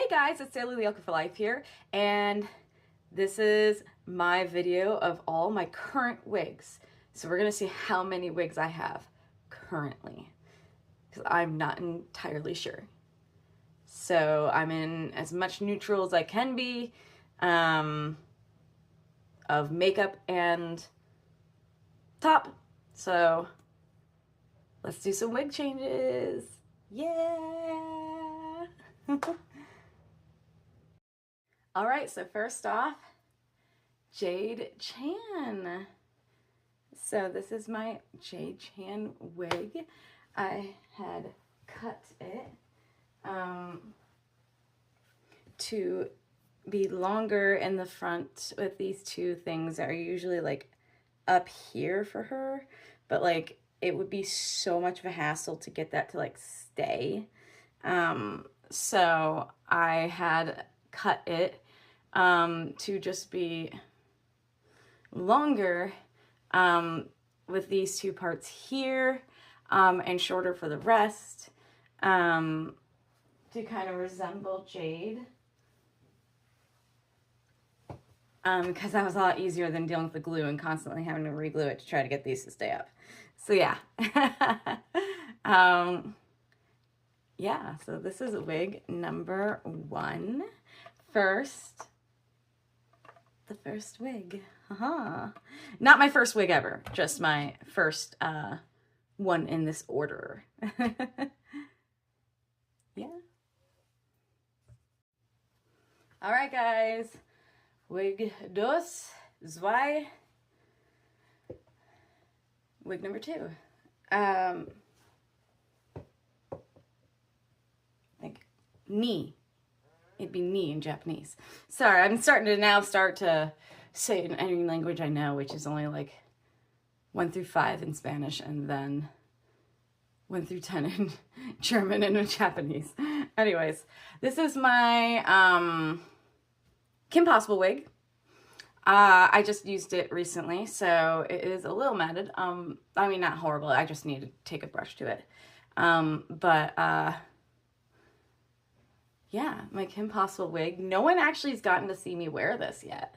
Hey guys, it's Sailor the Elka for Life here, and this is my video of all my current wigs. So we're gonna see how many wigs I have currently, because I'm not entirely sure. So I'm in as much neutral as I can be of makeup and top. So let's do some wig changes. Yeah! All right, so first off, Jade Chan. So this is my Jade Chan wig. I had cut it to be longer in the front with these two things that are usually like up here for her, but like it would be so much of a hassle to get that to like stay. So I had cut it to just be longer with these two parts here and shorter for the rest to kind of resemble Jade, because that was a lot easier than dealing with the glue and constantly having to re-glue it to try to get these to stay up. So yeah. Yeah, so this is wig number 1. The first wig. Not my first wig ever, just my first one in this order. Yeah. All right, guys. Wig dos, zwei. Wig number 2. Like knee. It'd be knee in Japanese. Sorry, I'm starting to now say it in any language I know, which is only like 1 through 5 in Spanish and then 1 through 10 in German and in Japanese. Anyways, this is my Kim Possible wig. I just used it recently, so it is a little matted. I mean, not horrible. I just need to take a brush to it. Yeah, my Kim Possible wig. No one actually has gotten to see me wear this yet,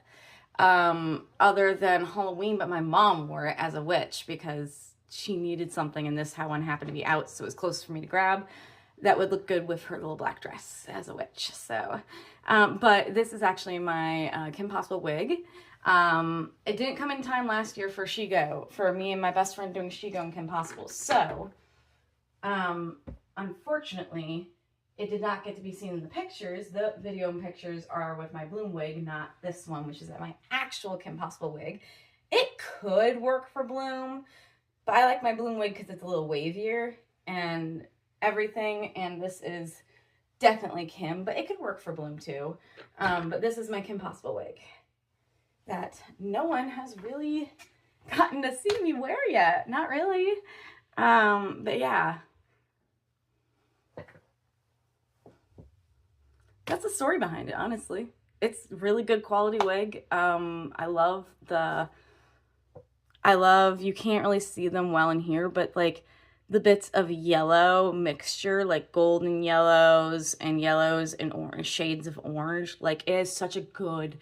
other than Halloween, but my mom wore it as a witch because she needed something, and this one happened to be out, so it was close for me to grab. That would look good with her little black dress as a witch. So, but this is actually my Kim Possible wig. It didn't come in time last year for Shigo, for me and my best friend doing Shigo and Kim Possible. So, unfortunately, it did not get to be seen in the pictures. The video and pictures are with my Bloom wig, not this one, which is my actual Kim Possible wig. It could work for Bloom, but I like my Bloom wig because it's a little wavier and everything, and this is definitely Kim, but it could work for Bloom too. But this is my Kim Possible wig that no one has really gotten to see me wear yet. Not really. But yeah. That's the story behind it, honestly. It's really good quality wig. I love, you can't really see them well in here, but like the bits of yellow mixture, like golden yellows and orange, shades of orange. Like it is such a good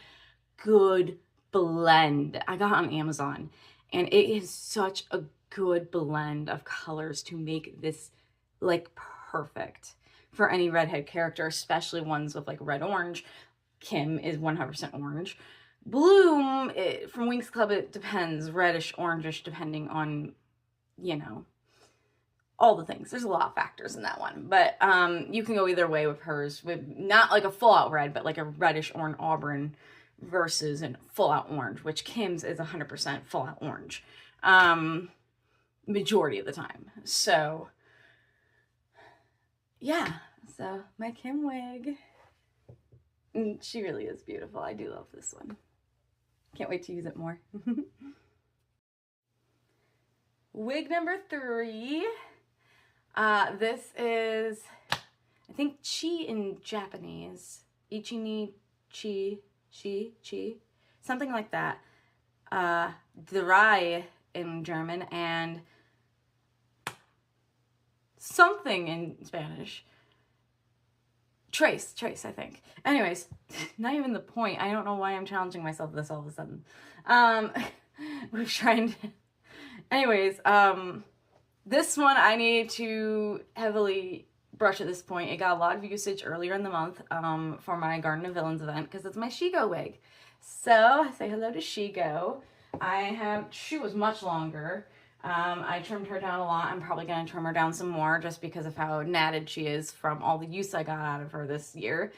blend. I got it on Amazon, and it is such a good blend of colors to make this like perfect for any redhead character, especially ones with like red orange. Kim is 100% orange. Bloom, from Winx Club, it depends, reddish, orangish, depending on, you know, all the things. There's a lot of factors in that one, but you can go either way with hers, with not like a full-out red, but like a reddish orange auburn versus a full-out orange, which Kim's is 100% full-out orange, majority of the time. So yeah, so my Kim wig. She really is beautiful. I do love this one. Can't wait to use it more. Wig number 3. This is, I think, chi in Japanese. Ichi ni chi, something like that. Drei in German, and something in Spanish. Trace, I think. Anyways, not even the point. I don't know why I'm challenging myself this all of a sudden. We're trying to... Anyways, this one I need to heavily brush at this point. It got a lot of usage earlier in the month for my Garden of Villains event because it's my Shigo wig. So, say hello to Shigo. She was much longer. I trimmed her down a lot. I'm probably going to trim her down some more just because of how natted she is from all the use I got out of her this year.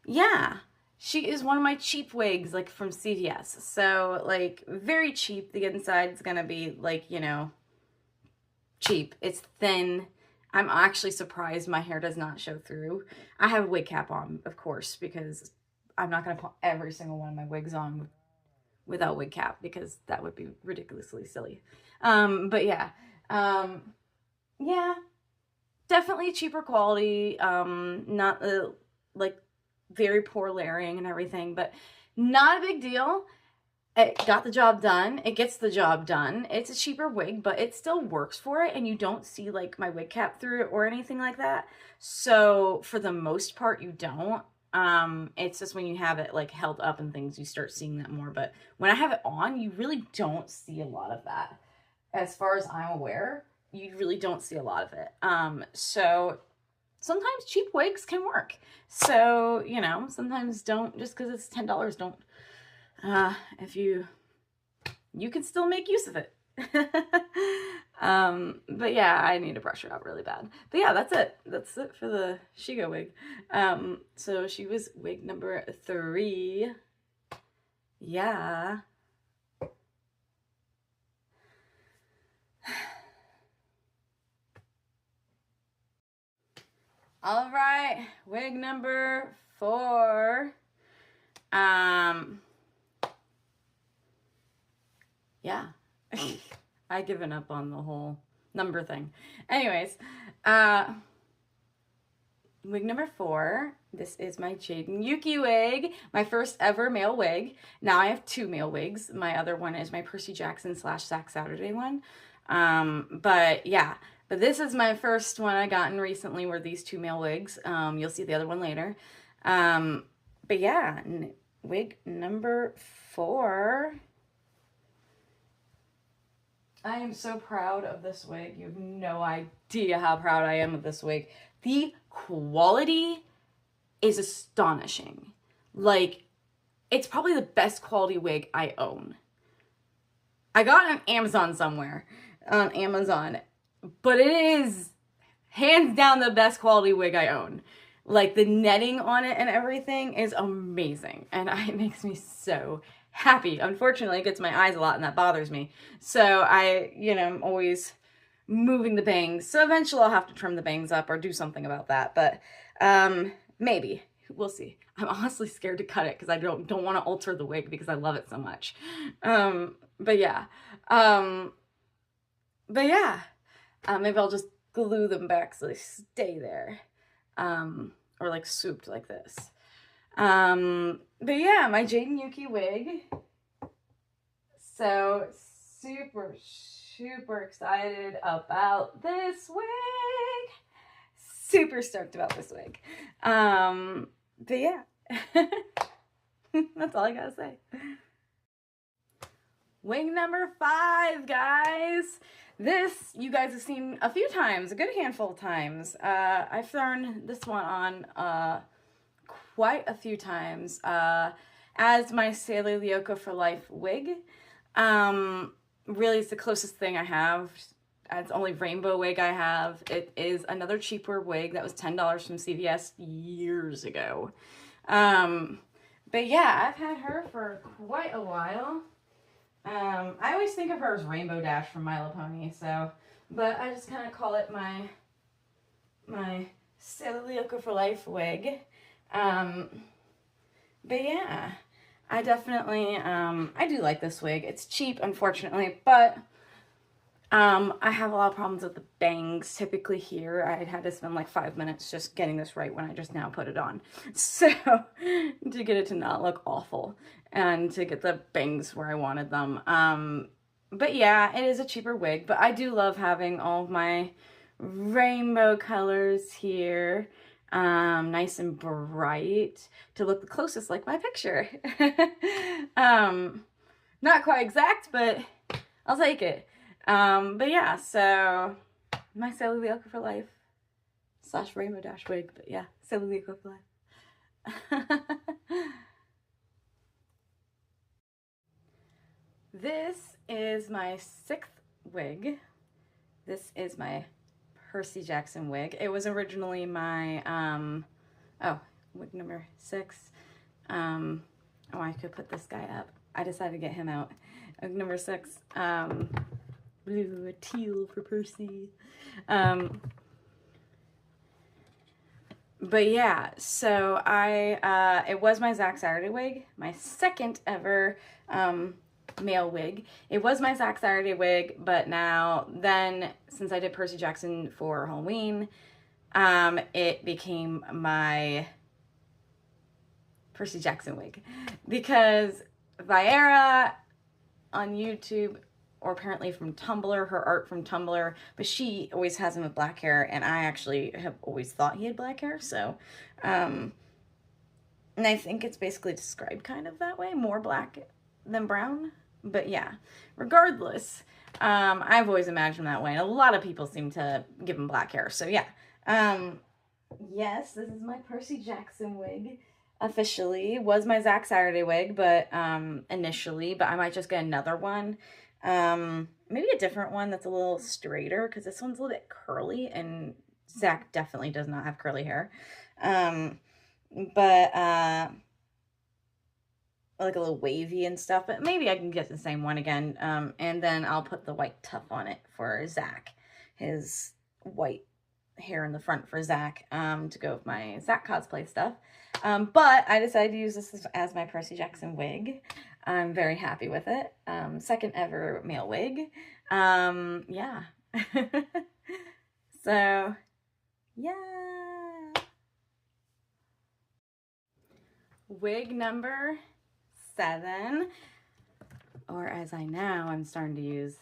Yeah, she is one of my cheap wigs, like from CVS. So, like, very cheap. The inside's going to be, like, you know, cheap. It's thin. I'm actually surprised my hair does not show through. I have a wig cap on, of course, because I'm not going to put every single one of my wigs on without wig cap because that would be ridiculously silly. But yeah, yeah, definitely cheaper quality, not like very poor layering and everything, but not a big deal. It got the job done. It gets the job done. It's a cheaper wig, but it still works for it, and you don't see like my wig cap through it or anything like that. So for the most part, you don't. It's just when you have it like held up and things, you start seeing that more. But when I have it on, you really don't see a lot of that. As far as I'm aware, you really don't see a lot of it. So sometimes cheap wigs can work. So, you know, sometimes don't, just because it's $10, don't, if you can still make use of it. But yeah, I need to brush her out really bad. But yeah, that's it. That's it for the Shigo wig. So she was wig number 3. Yeah. All right, wig number 4. Yeah. I've given up on the whole number thing. Anyways, wig number 4. This is my Jaden Yuki wig, my first ever male wig. Now I have 2 male wigs. My other one is my Percy Jackson / Zack Saturday one. But yeah, but this is my first one I gotten recently were these 2 male wigs. You'll see the other one later. But yeah, wig number 4. I am so proud of this wig. You have no idea how proud I am of this wig. The quality is astonishing. Like, it's probably the best quality wig I own. I got it on Amazon somewhere. On Amazon. But it is hands down the best quality wig I own. Like, the netting on it and everything is amazing. And it makes me so happy. Unfortunately, it gets my eyes a lot and that bothers me. So I'm always moving the bangs. So eventually I'll have to trim the bangs up or do something about that. But maybe. We'll see. I'm honestly scared to cut it because I don't want to alter the wig because I love it so much. But yeah. Maybe I'll just glue them back so they stay there. Or like swooped like this. But yeah, my Jaden Yuki wig. So super, super excited about this wig. Super stoked about this wig. But yeah, that's all I gotta say. Wig number 5, guys. This, you guys have seen a few times, a good handful of times. I've thrown this one on quite a few times as my Sailor Lyoko for Life wig. Really, it's the closest thing I have. It's the only rainbow wig I have. It is another cheaper wig that was $10 from CVS years ago. But yeah, I've had her for quite a while. I always think of her as Rainbow Dash from My Little Pony, so, but I just kind of call it my Sailor Lyoko for Life wig. But yeah, I definitely, I do like this wig. It's cheap, unfortunately, but, I have a lot of problems with the bangs typically here. I had to spend like 5 minutes just getting this right when I just now put it on. So, to get it to not look awful and to get the bangs where I wanted them. But yeah, it is a cheaper wig, but I do love having all of my rainbow colors here. Nice and bright to look the closest like my picture. Not quite exact, but I'll take it. But yeah, so my Sailor Leoka for life / rainbow dash wig, but yeah, Sailor Leoka for life. This is my 6th wig. This is my Percy Jackson wig. It was originally my, wig number 6. Oh, I could put this guy up. I decided to get him out. Wig number 6. Blue, teal for Percy. But yeah, so it was my Zack Saturday wig, my 2nd ever, male wig. It was my Zack Saturday wig, but then since I did Percy Jackson for Halloween, it became my Percy Jackson wig, because Viera on YouTube, or apparently from Tumblr, her art from Tumblr, but she always has him with black hair, and I actually have always thought he had black hair, so, and I think it's basically described kind of that way, more black than brown, but yeah, regardless, I've always imagined that way, and a lot of people seem to give him black hair, so yeah. Yes, this is my Percy Jackson wig. Officially was my Zack Saturday wig, but initially, but I might just get another one. Maybe a different one that's a little straighter, because this one's a little bit curly, and Zack definitely does not have curly hair. But like a little wavy and stuff, but maybe I can get the same one again. And then I'll put the white tuff on it for Zack, his white hair in the front for Zack, to go with my Zack cosplay stuff. But I decided to use this as my Percy Jackson wig. I'm very happy with it. 2nd ever male wig. Yeah. So, yeah. Wig number 7, or as I'm starting to use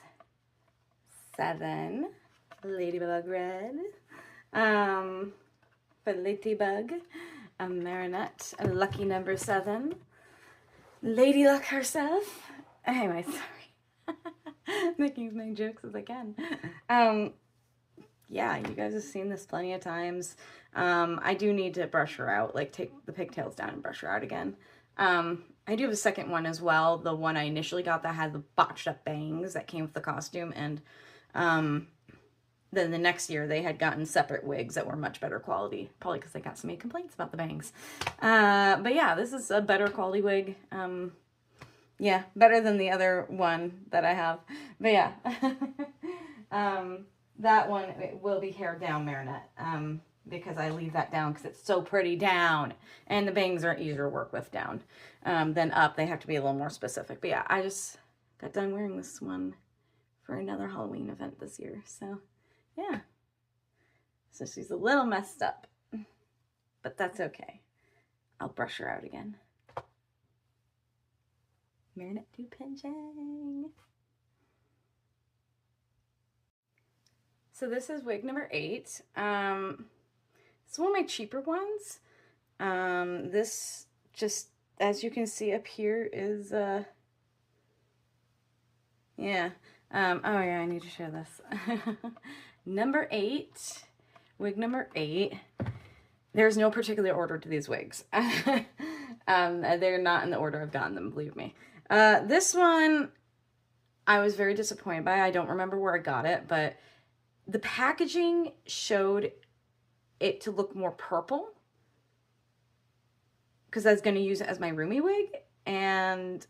7, Ladybug Red. For Ladybug, a Marinette, a lucky number 7. Lady Luck herself. Anyway, sorry. Making as many jokes as I can. Yeah, you guys have seen this plenty of times. I do need to brush her out, like take the pigtails down and brush her out again. I do have a 2nd one as well, the one I initially got that had the botched up bangs that came with the costume, and then the next year they had gotten separate wigs that were much better quality, probably because they got so many complaints about the bangs. But yeah, this is a better quality wig. Yeah, better than the other one that I have. But yeah, that one will be hair down Marinette, because I leave that down because it's so pretty down, and the bangs are easier to work with down than up. They have to be a little more specific. But yeah, I just got done wearing this one for another Halloween event this year, so yeah. So she's a little messed up, but that's okay. I'll brush her out again. Marinette do pinching. So this is wig number 8. It's one of my cheaper ones. This just, as you can see up here, is yeah. Oh yeah, I need to show this. Number 8, wig number 8. There's no particular order to these wigs. They're not in the order I've gotten them, believe me. This one, I was very disappointed by. I don't remember where I got it, but the packaging showed it to look more purple, because I was going to use it as my roomie wig, and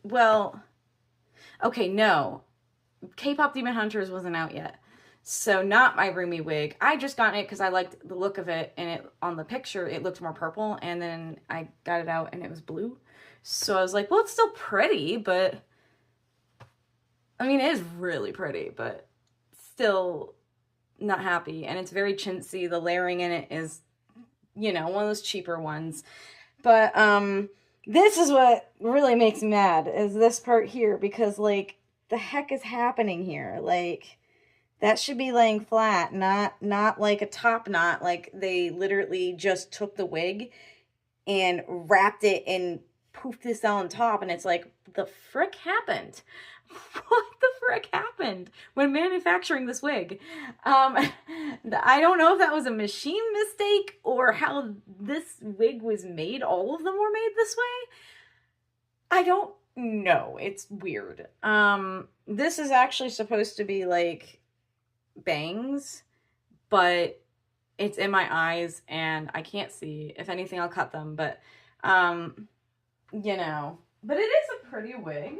well, okay, no. K-Pop Demon Hunters wasn't out yet. So not my roomie wig. I just got it because I liked the look of it, and it on the picture it looked more purple, and then I got it out and it was blue. So I was like, well, it's still pretty, but I mean, it is really pretty, but still not happy. And it's very chintzy. The layering in it is, you know, one of those cheaper ones. But this is what really makes me mad, is this part here, because like the heck is happening here? Like, that should be laying flat, not like a top knot. Like, they literally just took the wig and wrapped it and poofed this on top, and it's like, the frick happened? What the frick happened when manufacturing this wig? I don't know if that was a machine mistake or how this wig was made. All of them were made this way. I don't know. It's weird. This is actually supposed to be like bangs, but it's in my eyes and I can't see. If anything, I'll cut them, but you know, but it is a pretty wig.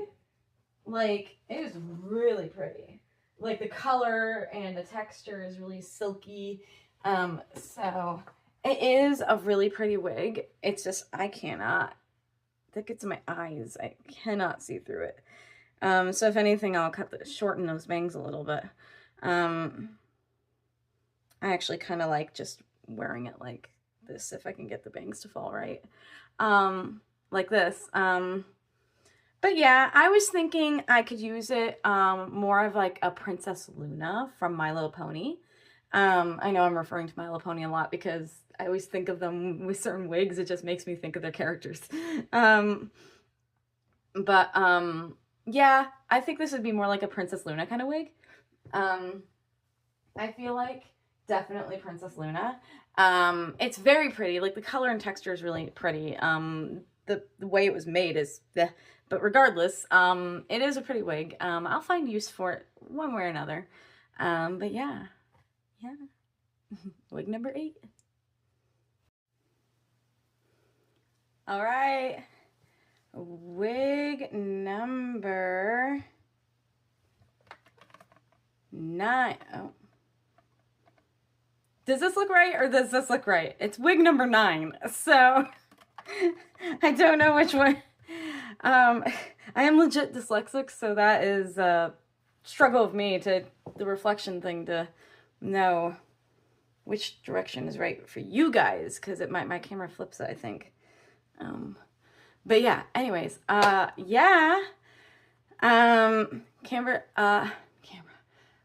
Like, it is really pretty. Like, the color and the texture is really silky. So it is a really pretty wig. It's just, I cannot, that gets in my eyes. I cannot see through it. So if anything, I'll shorten those bangs a little bit. I actually kind of like just wearing it like this, if I can get the bangs to fall right. Like this. But yeah, I was thinking I could use it more of like a Princess Luna from My Little Pony. I know I'm referring to My Little Pony a lot because I always think of them with certain wigs. It just makes me think of their characters. Yeah, I think this would be more like a Princess Luna kind of wig. I feel like definitely Princess Luna. It's very pretty. Like, the color and texture is really pretty. The way it was made is but regardless, it is a pretty wig. I'll find use for it one way or another. But yeah. Wig number 8. All right. Wig number 9. Oh. Does this look right or does this look right? It's wig number 9. So I don't know which one. I am legit dyslexic, so that is a struggle of me to the reflection thing to know which direction is right for you guys, because my camera flips it, I think. But yeah, anyways, yeah.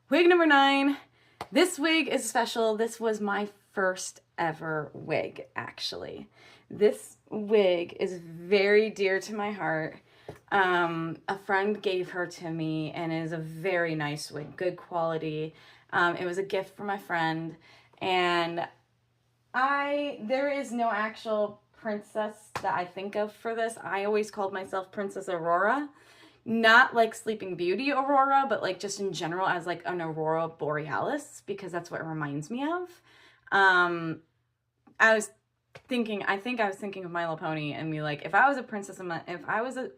Wig number 9. This wig is special. This was my first ever wig, actually. This wig is very dear to my heart. A friend gave her to me, and it is a very nice wig, good quality. It was a gift from my friend, and there is no actual princess that I think of for this. I always called myself Princess Aurora. Not like Sleeping Beauty Aurora, but like just in general as like an Aurora Borealis, because that's what it reminds me of. I think I was thinking of My Little Pony and be like, if I was a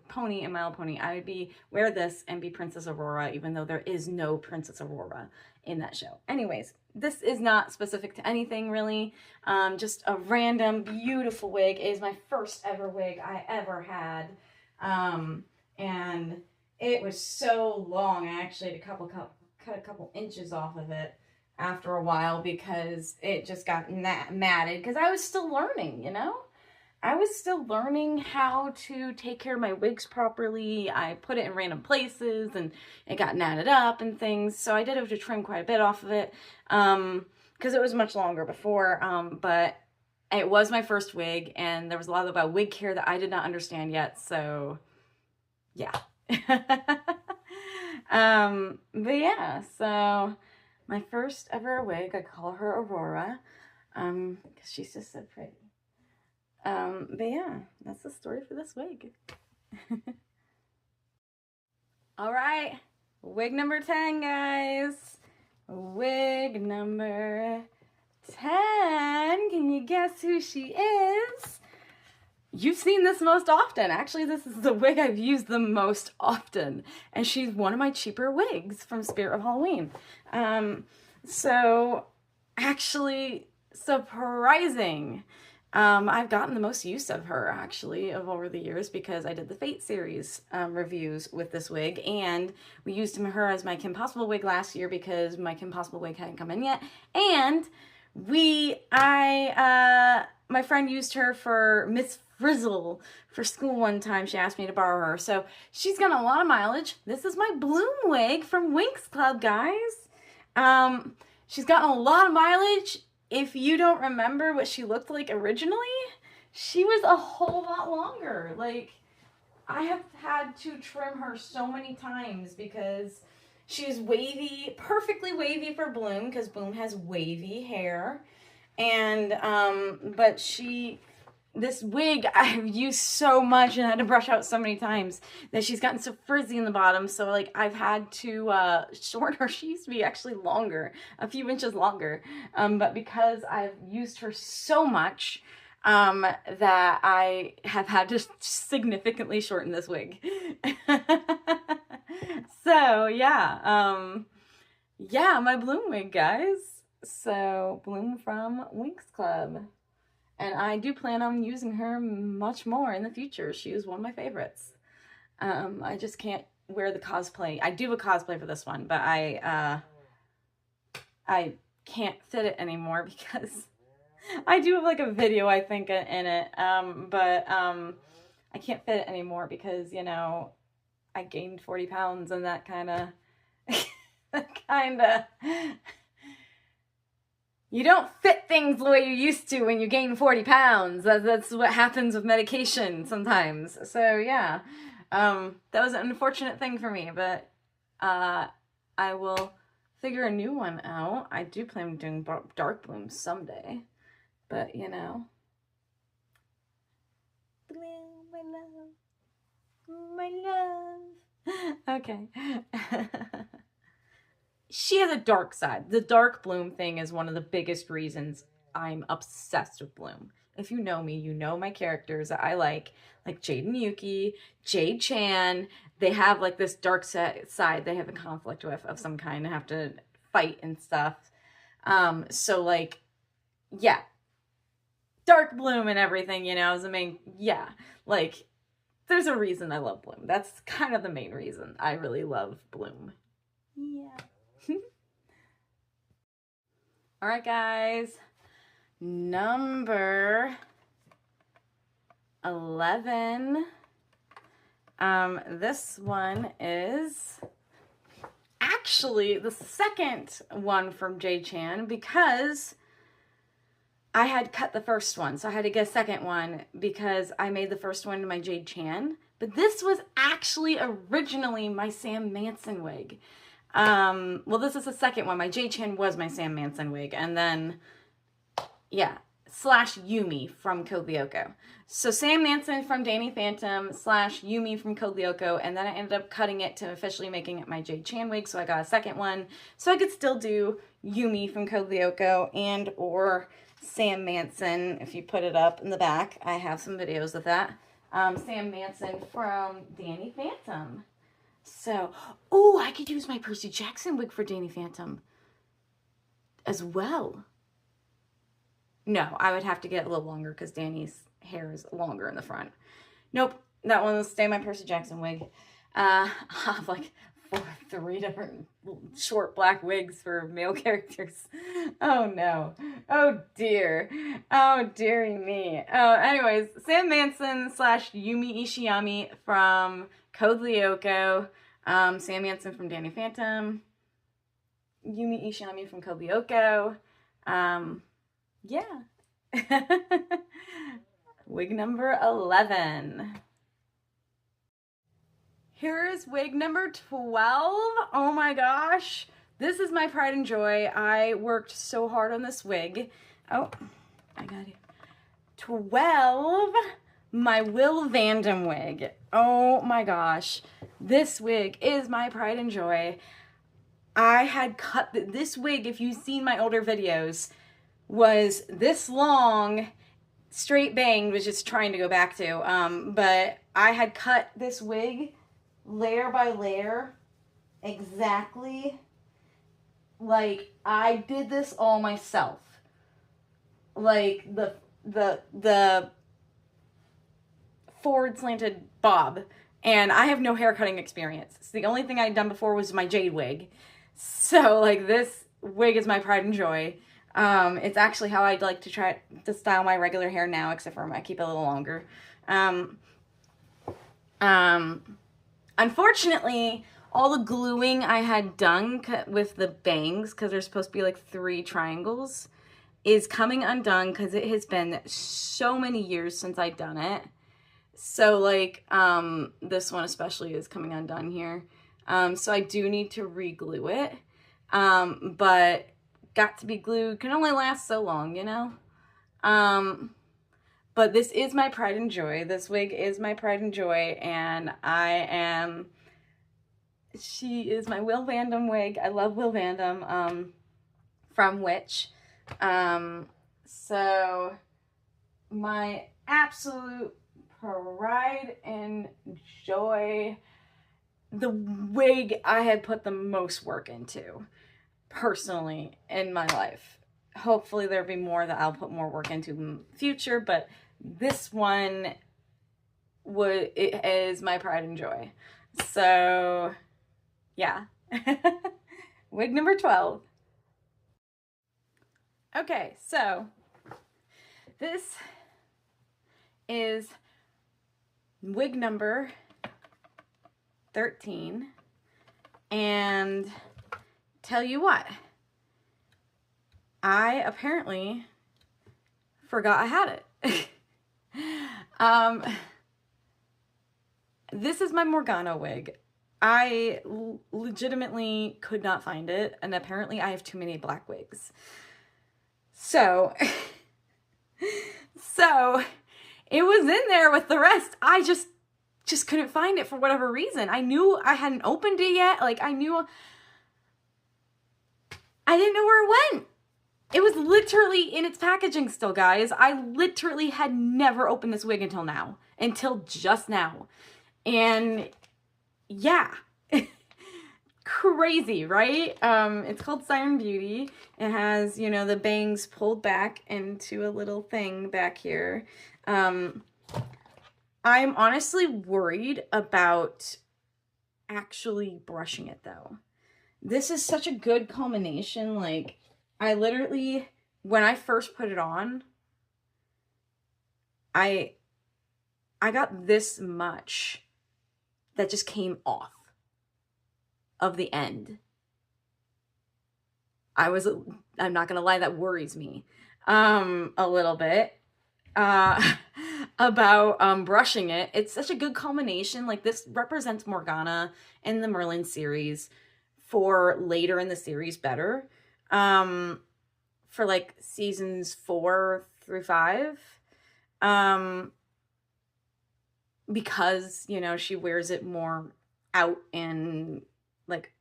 pony in My Little Pony, I would wear this and be Princess Aurora, even though there is no Princess Aurora in that show. Anyways, this is not specific to anything really. Just a random beautiful wig. It is my first ever wig I ever had. And it was so long. I actually had to cut a couple inches off of it after a while because it just got matted, because I was still learning, you know? I was still learning how to take care of my wigs properly. I put it in random places and it got knotted up and things. So I did have to trim quite a bit off of it because it was much longer before. But it was my first wig, and there was a lot about wig care that I did not understand yet. So yeah. But yeah, so my first ever wig, I call her Aurora, because she's just so pretty. But yeah, that's the story for this wig. All right, wig number 10, guys. Wig number 10. Can you guess who she is? You've seen this most often. Actually, this is the wig I've used the most often. And she's one of my cheaper wigs from Spirit of Halloween. So, actually, surprising. I've gotten the most use of her, actually, over the years, because I did the Fate series reviews with this wig. And we used her as my Kim Possible wig last year because my Kim Possible wig hadn't come in yet. And my friend used her for Miss frizzle for school one time. She asked me to borrow her. So she's got a lot of mileage. This is my Bloom wig from Winx Club, guys. She's gotten a lot of mileage. If you don't remember what she looked like originally, she was a whole lot longer. Like, I have had to trim her so many times because she's wavy, perfectly wavy for Bloom, because Bloom has wavy hair. And, but this wig I've used so much and had to brush out so many times that she's gotten so frizzy in the bottom. So, like, I've had to shorten her. She used to be actually longer, a few inches longer. But because I've used her so much, that I have had to significantly shorten this wig. So, yeah. Yeah, my Bloom wig, guys. So, Bloom from Winx Club. And I do plan on using her much more in the future. She is one of my favorites. I just can't wear the cosplay. I do a cosplay for this one, but I can't fit it anymore because I do have like a video, I think, in it. But I can't fit it anymore because, you know, I gained 40 pounds and that kind of, you don't fit things the way you used to when you gain 40 pounds. That's what happens with medication sometimes. So, yeah, that was an unfortunate thing for me, but I will figure a new one out. I do plan on doing dark Bloom someday, but, you know. Bloom, my love. Okay. She has a dark side. The dark Bloom thing is one of the biggest reasons I'm obsessed with Bloom. If you know me, you know my characters that I like Jade and Yuki, Jade Chan. They have like this dark side they have a conflict with of some kind and have to fight and stuff. So like, yeah, dark Bloom and everything, you know, is the main, yeah, like there's a reason I love Bloom. That's kind of the main reason I really love Bloom. Yeah. All right, guys, number 11. This one is actually the second one from Jade Chan because I had cut the first one. So I had to get a second one because I made the first one my Jade Chan. But this was actually originally my Sam Manson wig. Well, this is the second one. My Jade Chan was my Sam Manson wig. And then, yeah, slash Yumi from Code Lyoko. So Sam Manson from Danny Phantom slash Yumi from Code Lyoko. And then I ended up cutting it to officially making it my Jade Chan wig. So I got a second one. So I could still do Yumi from Code Lyoko and or Sam Manson. If you put it up in the back, I have some videos of that. Sam Manson from Danny Phantom. So, oh, I could use my Percy Jackson wig for Danny Phantom as well. No, I would have to get a little longer because Danny's hair is longer in the front. Nope, that one will stay my Percy Jackson wig. I have like 3 different short black wigs for male characters. Oh no. Oh dear. Oh dearie me. Oh, anyways, Sam Manson slash Yumi Ishiyami from Code Lyoko. Sam Manson from Danny Phantom. Yumi Ishiyami from Code Lyoko. Yeah. Wig number 11. Here is wig number 12. Oh my gosh. This is my pride and joy. I worked so hard on this wig. Oh, I got it. 12. My Will Vandam wig. Oh my gosh. This wig is my pride and joy. I had cut this wig, if you've seen my older videos, was this long, straight banged, was just trying to go back to. But I had cut this wig layer by layer, exactly like I did this all myself. Like the forward slanted bob, and I have no hair cutting experience. So the only thing I'd done before was my Jade wig. So like this wig is my pride and joy. It's actually how I'd like to try to style my regular hair now, except for I keep it a little longer. Um, Unfortunately, all the gluing I had done with the bangs, because there's supposed to be like 3 triangles, is coming undone because it has been so many years since I've done it. So like this one especially is coming undone here. So I do need to re-glue it. But got to be glued can only last so long, you know? But this is my pride and joy. This wig is my pride and joy, and she is my Will Vandam wig. I love Will Vandam, from Witch. So my absolute pride and joy, the wig I had put the most work into personally in my life. Hopefully there'll be more that I'll put more work into in the future, but this one it is my pride and joy. So yeah. Wig number 12. Okay, so this is wig number 13, and tell you what, I apparently forgot I had it. This is my Morgana wig. I legitimately could not find it, and apparently I have too many black wigs. So it was in there with the rest. I just couldn't find it for whatever reason. I knew I hadn't opened it yet. Like, I didn't know where it went. It was literally in its packaging still, guys. I literally had never opened this wig until just now. And yeah, crazy, right? It's called Siren Beauty. It has, you know, the bangs pulled back into a little thing back here. I'm honestly worried about actually brushing it though. This is such a good culmination. Like, I literally, when I first put it on, I got this much that just came off of the end. I'm not gonna lie, that worries me a little bit about brushing it. It's such a good culmination. Like, this represents Morgana in the Merlin series for later in the series better. For like seasons 4 through 5. Because, you know, she wears it more out and like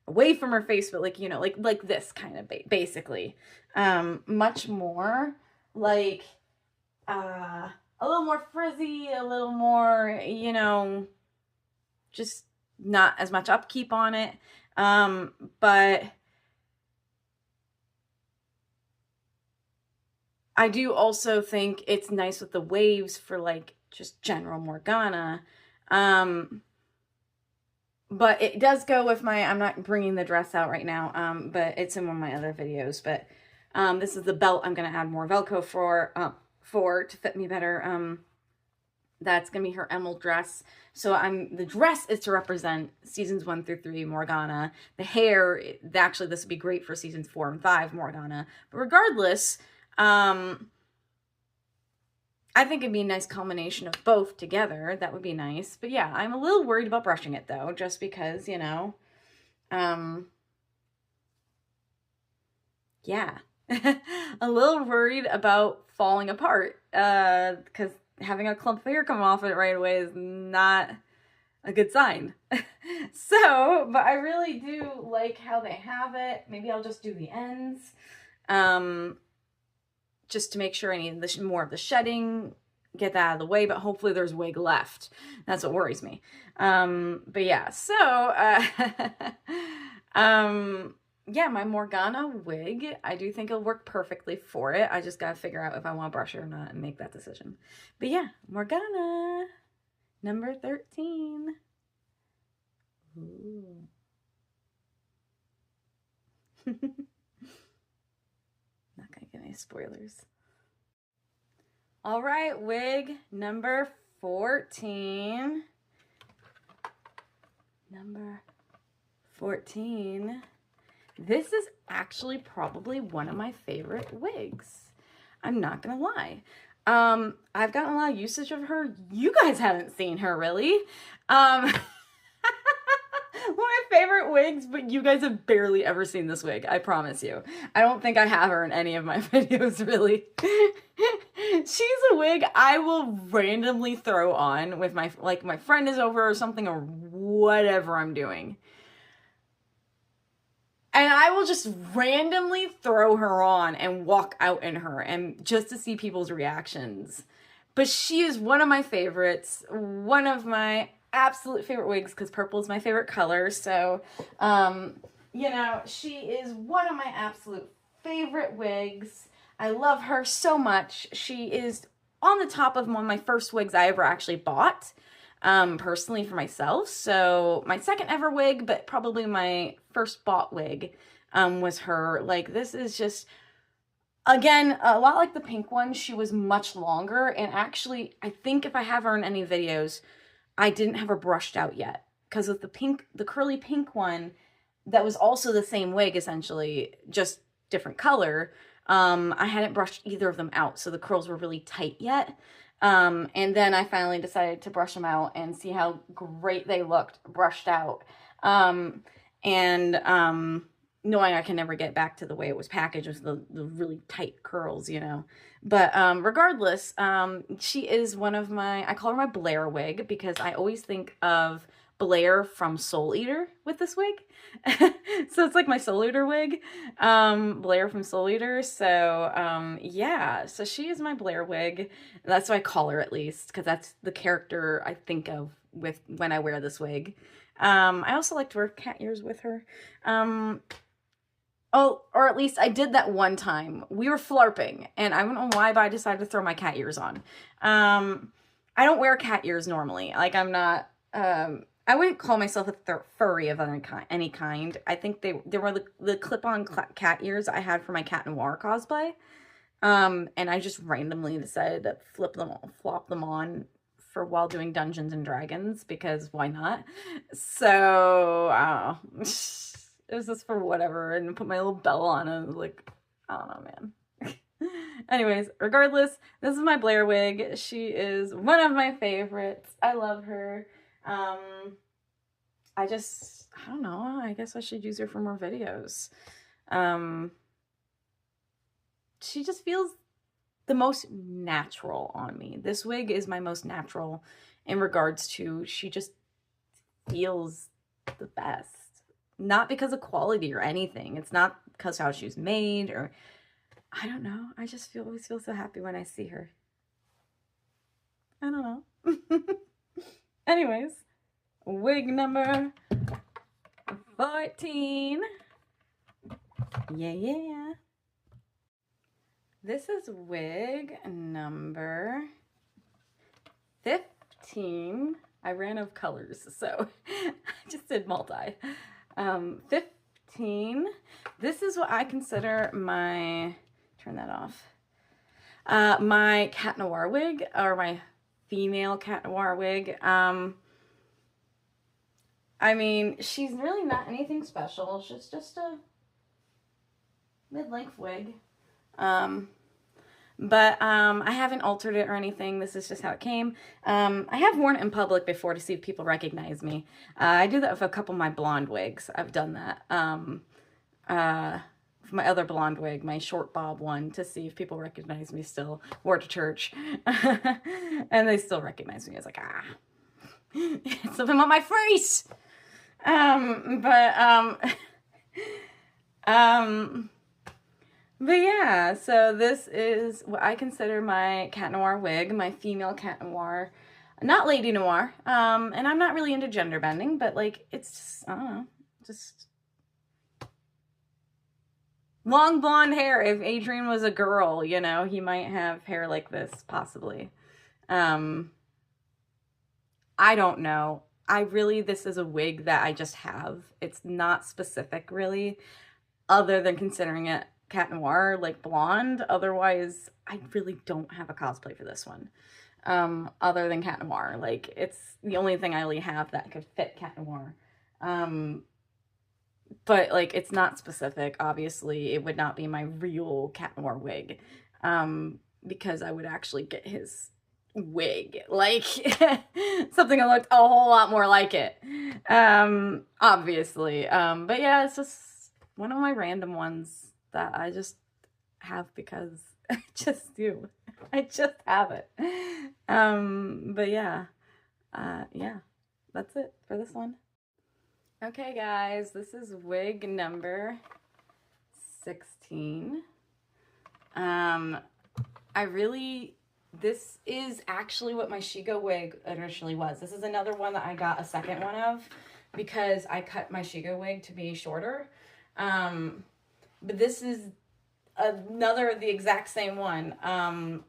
away from her face, but like, you know, like this kind of basically. Much more like a little more frizzy, a little more, you know, just not as much upkeep on it. But I do also think it's nice with the waves for like just general Morgana. But it does go with my, I'm not bringing the dress out right now, but it's in one of my other videos. But this is the belt I'm going to add more Velcro for to fit me better. That's going to be her emerald dress. So the dress is to represent seasons 1 through 3 Morgana. The hair, actually this would be great for seasons 4 and 5 Morgana. But regardless, I think it'd be a nice combination of both together. That would be nice. But yeah, I'm a little worried about brushing it though, just because, you know, yeah, a little worried about falling apart, because having a clump of hair come off it right away is not a good sign. So, but I really do like how they have it. Maybe I'll just do the ends. Just to make sure I need more of the shedding, get that out of the way, but hopefully there's wig left. That's what worries me. But yeah, so, yeah, my Morgana wig, I do think it'll work perfectly for it. I just gotta figure out if I want to brush it or not and make that decision. But yeah, Morgana, number 13. Ooh. Not my spoilers. All right, wig number 14. Number 14. This is actually probably one of my favorite wigs. I'm not gonna lie. I've gotten a lot of usage of her. You guys haven't seen her really. One of my favorite wigs, but you guys have barely ever seen this wig, I promise you. I don't think I have her in any of my videos, really. She's a wig I will randomly throw on with my friend is over or something or whatever I'm doing. And I will just randomly throw her on and walk out in her and just to see people's reactions. But she is one of my favorites, one of my absolute favorite wigs because purple is my favorite color. So, you know, she is one of my absolute favorite wigs. I love her so much. She is on the top of one of my first wigs I ever actually bought, personally for myself. So my second ever wig, but probably my first bought wig, was her. Like, this is just, again, a lot like the pink one. She was much longer, and actually, I think if I have her in any videos, I didn't have her brushed out yet. Because with the curly pink one, that was also the same wig, essentially, just different color, I hadn't brushed either of them out, so the curls were really tight yet. And then I finally decided to brush them out and see how great they looked brushed out. Knowing I can never get back to the way it was packaged with the really tight curls, you know. But regardless, she is one of my, I call her my Blair wig because I always think of Blair from Soul Eater with this wig. So it's like my Soul Eater wig, Blair from Soul Eater. So yeah, so she is my Blair wig. That's what I call her, at least, because that's the character I think of with when I wear this wig. I also like to wear cat ears with her. Oh, or at least I did that one time. We were flarping, and I don't know why, but I decided to throw my cat ears on. I don't wear cat ears normally. Like, I'm not, I wouldn't call myself a furry of any kind. I think they were the clip-on cat ears I had for my Cat Noir cosplay. And I just randomly decided to flop them on for while doing Dungeons and Dragons, because why not? So, I don't know. It was just for whatever, and put my little bell on and like, I don't know, man. Anyways, regardless, this is my Blair wig. She is one of my favorites. I love her. I don't know. I guess I should use her for more videos. She just feels the most natural on me. This wig is my most natural in regards to, she just feels the best. Not because of quality or anything. It's not because how she's made, or I don't know. I just always feel so happy when I see her. I don't know. Anyways, wig number 14. Yeah. This is wig number 15. I ran out of colors, so I just did multi. 15. This is what I consider my, turn that off, my Cat Noir wig, or my female Cat Noir wig. I mean, she's really not anything special. She's just a mid-length wig. But I haven't altered it or anything. This is just how it came. I have worn it in public before to see if people recognize me. I do that with a couple of my blonde wigs. I've done that. For my other blonde wig, my short bob one, to see if people recognize me still. Wore to church. And they still recognize me. I was like, it's something on my face! But yeah, so this is what I consider my Cat Noir wig, my female Cat Noir, not Lady Noir. And I'm not really into gender bending, but like, it's just, I don't know, just long blonde hair. If Adrian was a girl, you know, he might have hair like this, possibly. I don't know. This is a wig that I just have. It's not specific, really, other than considering it Cat Noir, like blonde. Otherwise, I really don't have a cosplay for this one. Other than Cat Noir. Like, it's the only thing I really have that could fit Cat Noir. But, like, it's not specific. Obviously, it would not be my real Cat Noir wig. Because I would actually get his wig. Like, something that looked a whole lot more like it. Obviously. But yeah, it's just one of my random ones that I just have because I just do. I just have it. But yeah. Yeah. That's it for this one. Okay, guys, this is wig number 16. This is actually what my Shigo wig initially was. This is another one that I got a second one of because I cut my Shigo wig to be shorter. But this is the exact same one.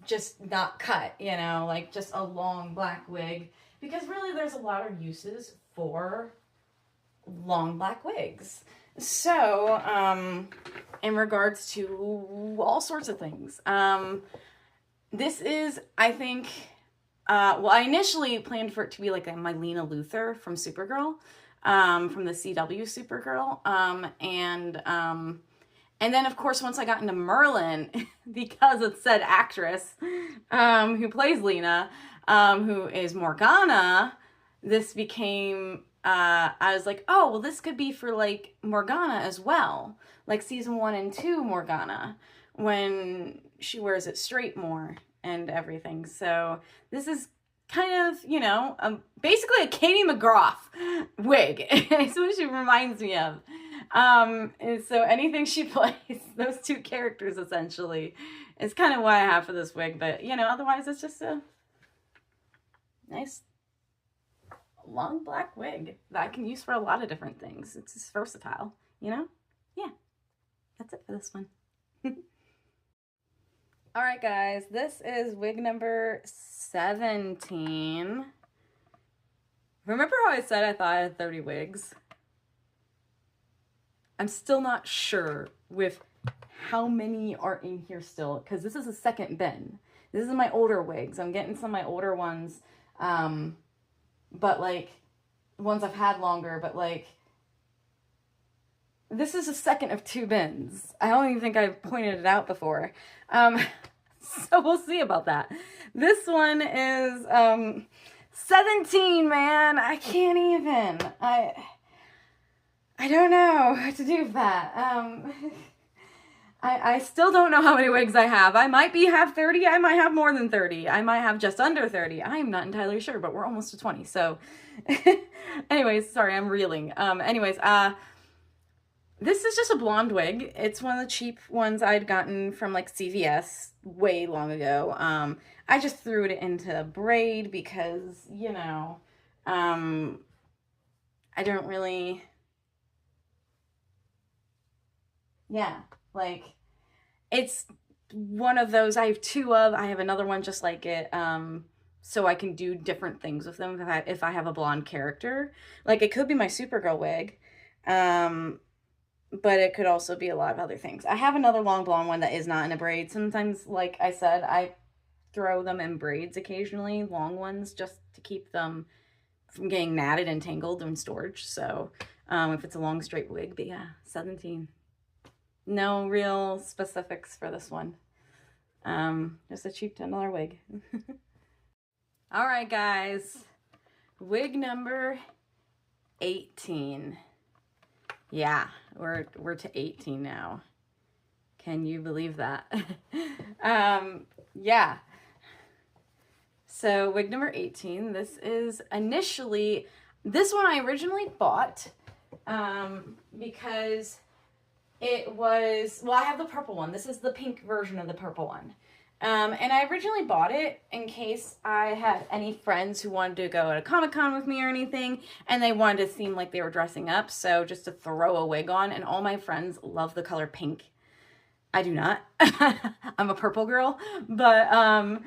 Just not cut, you know, like just a long black wig. Because really there's a lot of uses for long black wigs. So, in regards to all sorts of things, this is, I think, well, I initially planned for it to be like a Mylena Luthor from Supergirl, from the CW Supergirl, and then, of course, once I got into Merlin, because of said actress, who plays Lena, who is Morgana, this became, I was like, oh, well, this could be for, like, Morgana as well. Like, season 1 and 2 Morgana, when she wears it straight more and everything. So, this is kind of, you know, basically a Katie McGrath wig. It's what she reminds me of. And so anything she plays, those two characters essentially, is kind of what I have for this wig. But, you know, otherwise it's just a nice long black wig that I can use for a lot of different things. It's just versatile, you know? Yeah, that's it for this one. Alright guys, this is wig number 17. Remember how I said I thought I had 30 wigs? I'm still not sure with how many are in here still, because this is a second bin. This is my older wigs. I'm getting some of my older ones, but like, ones I've had longer, but like, this is a second of 2 bins. I don't even think I've pointed it out before. So we'll see about that. This one is 17, man. I can't even. I don't know what to do with that. I still don't know how many wigs I have. I might have 30. I might have more than 30. I might have just under 30. I'm not entirely sure, but we're almost to 20. So anyways, sorry, I'm reeling. This is just a blonde wig. It's one of the cheap ones I'd gotten from like CVS way long ago. I just threw it into a braid because, you know, I don't really, yeah, like, it's one of those, I have 2 of, I have another one just like it, so I can do different things with them if I have a blonde character. Like, it could be my Supergirl wig, but it could also be a lot of other things. I have another long blonde one that is not in a braid. Sometimes, like I said, I throw them in braids occasionally, long ones, just to keep them from getting matted and tangled in storage. So, if it's a long straight wig, but yeah, 17. No real specifics for this one. Just a cheap $10 wig. All right, guys. Wig number 18. Yeah, we're to 18 now. Can you believe that? Yeah. So wig number 18, this is initially, this one I originally bought because it was, well, I have the purple one. This is the pink version of the purple one. And I originally bought it in case I had any friends who wanted to go to Comic-Con with me or anything, and they wanted to seem like they were dressing up, so just to throw a wig on, and all my friends love the color pink. I do not. I'm a purple girl, but,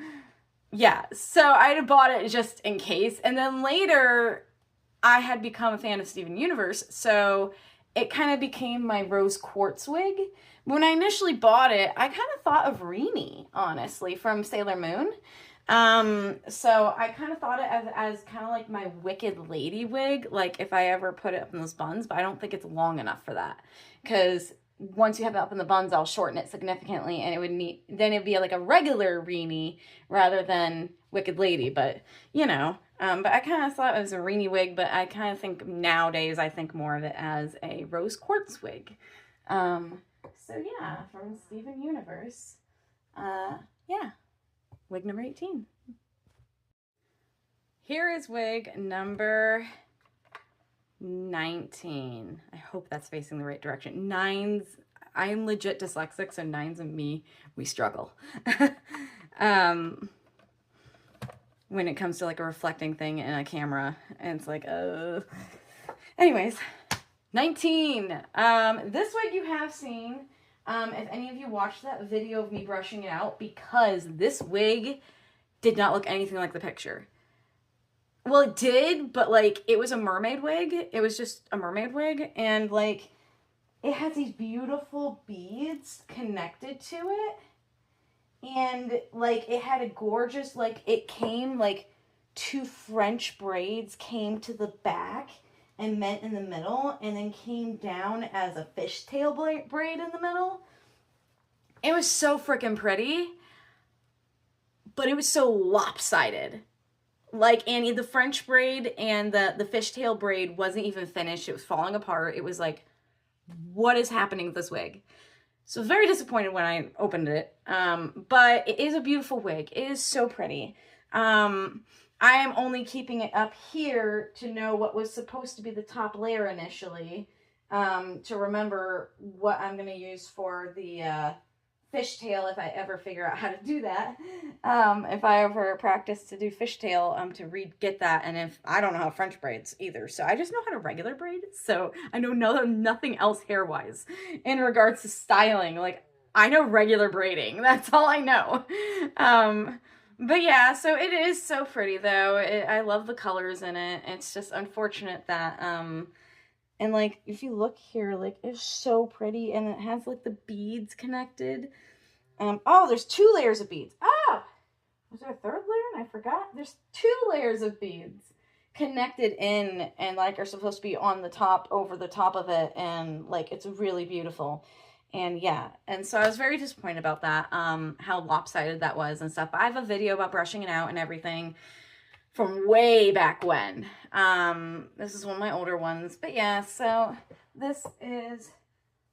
yeah, so I had bought it just in case, and then later, I had become a fan of Steven Universe, so it kind of became my rose quartz wig. When I initially bought it, I kind of thought of Reenie, honestly, from Sailor Moon. So I kind of thought it as kind of like my Wicked Lady wig, like if I ever put it up in those buns, but I don't think it's long enough for that. Because once you have it up in the buns, I'll shorten it significantly, and then it'd be like a regular Reenie rather than Wicked Lady, but you know. But I kind of thought it was a Reenie wig, but I kind of think nowadays I think more of it as a rose quartz wig. So yeah, from Steven Universe. Yeah, wig number 18. Here is wig number 19. I hope that's facing the right direction. Nines, I'm legit dyslexic, so nines and me, we struggle. When it comes to like a reflecting thing in a camera, and it's like, anyways, 19. This wig you have seen, if any of you watched that video of me brushing it out, because this wig did not look anything like the picture. Well, it did, but like it was a mermaid wig. It was just a mermaid wig, and like it has these beautiful beads connected to it. And like it had a gorgeous, like it came like 2 French braids came to the back and met in the middle, and then came down as a fishtail braid in the middle. It was so freaking pretty, but it was so lopsided. Like, Annie, the French braid and the fishtail braid wasn't even finished. It was falling apart. It was like, what is happening with this wig? So I was very disappointed when I opened it. But it is a beautiful wig. It is so pretty. I am only keeping it up here to know what was supposed to be the top layer initially. To remember what I'm going to use for the fishtail if I ever figure out how to do that. If I ever practice to do fishtail, to get that. And if I don't know how French braids either, so I just know how to regular braid. So I know nothing else hair wise in regards to styling. Like, I know regular braiding. That's all I know. But yeah, so it is so pretty though. I love the colors in it. It's just unfortunate that and like, if you look here, like, it's so pretty, and it has like the beads connected. Oh, there's 2 layers of beads. Ah, was there a 3rd layer? And I forgot. There's 2 layers of beads connected in, and like are supposed to be on the top, over the top of it, and like it's really beautiful. And yeah, and so I was very disappointed about that, how lopsided that was and stuff. But I have a video about brushing it out and everything from way back when. This is one of my older ones. But yeah, so this is